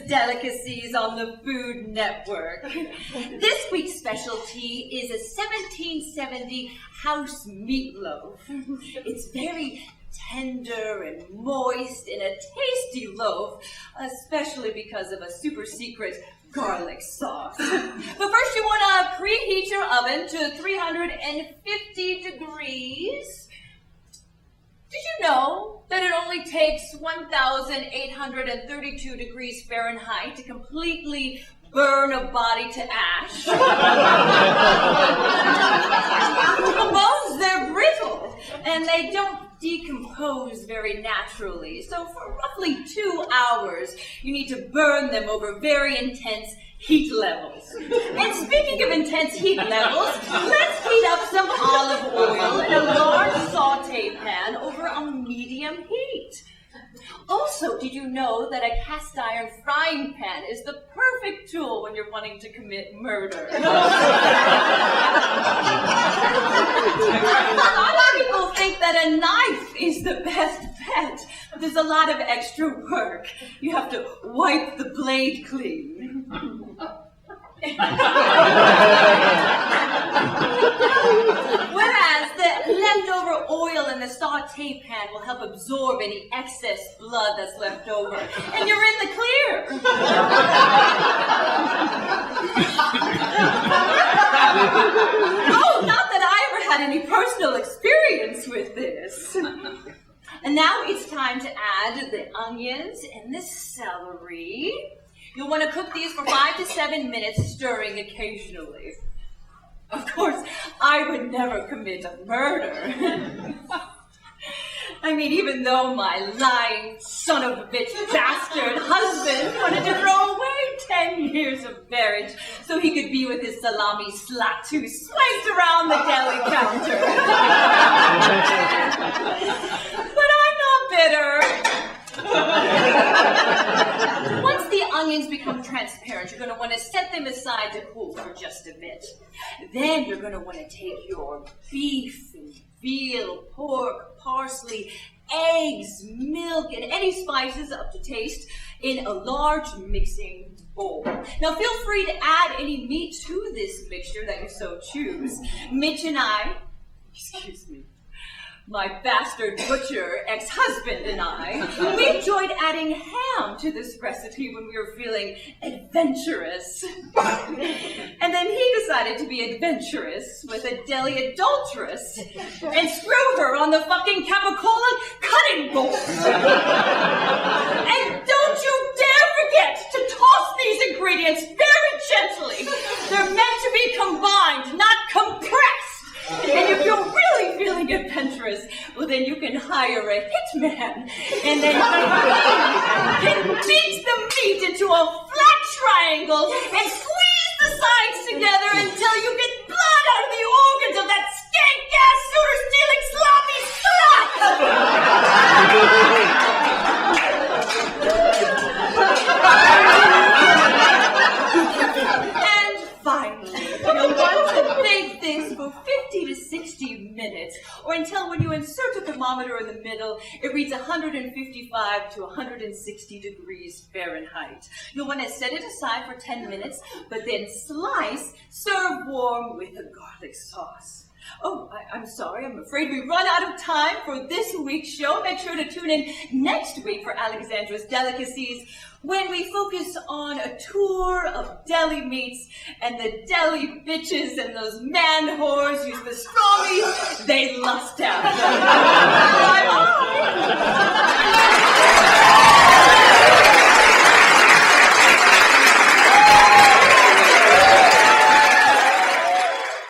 Delicacies on the Food Network. This week's specialty is a 1770 house meatloaf. It's very tender and moist in a tasty loaf, especially because of a super secret garlic sauce. But first you want to preheat your oven to 350 degrees. Did you know that it only takes 1,832 degrees Fahrenheit to completely burn a body to ash? The bones, they're brittle, and they don't decompose very naturally. So for roughly 2 hours, you need to burn them over very intense heat levels. And speaking of intense heat levels, let's heat up some olive oil in a large saute pan over a medium heat. Also, did you know that a cast iron frying pan is the perfect tool when you're wanting to commit murder? A lot of people think that a knife is the best bet, but there's a lot of extra work. You have to wipe the blade clean. Whereas the leftover oil in the saute pan will help absorb any excess blood that's left over, and you're in the clear. Oh, not that I ever had any personal experience with this. And now it's time to add the onions and the celery. You'll want to cook these for 5 to 7 minutes, stirring occasionally. Of course, I would never commit a murder. I mean, even though my lying son of a bitch bastard husband wanted to throw away 10 years of marriage so he could be with his salami slut who swiped around the deli counter. But I'm not bitter. Once the onions become transparent, you're going to want to set them aside to cool for just a bit. Then you're going to want to take your beef and veal, pork, parsley, eggs, milk, and any spices up to taste in a large mixing bowl. Now feel free to add any meat to this mixture that you so choose. Mitch and I, my bastard butcher ex-husband and I, we enjoyed adding ham to this recipe when we were feeling adventurous. And then he decided to be adventurous with a deli adulteress and screw her on the fucking capicola cutting board. And don't you dare forget to toss these ingredients very gently. They're meant to be combined, not compressed. And if you're really feeling adventurous, well then you can hire a hitman and then can beat the meat into a flat triangle and squeeze the sides together until you get blood out of the organs of that skank-ass sewer-stealing sloppy slut! And finally, you'll want to bake this for 50 to 60 minutes, or until when you insert a thermometer in the middle, it reads 155 to 160 degrees Fahrenheit. You'll want to set it aside for 10 minutes, but then slice, serve warm with a garlic sauce. Oh, I'm sorry, I'm afraid we run out of time for this week's show. Make sure to tune in next week for Alexandra's Delicacies, when we focus on a tour of deli meats and the deli bitches and those man whores whose pastrami they lust after. Bye-bye!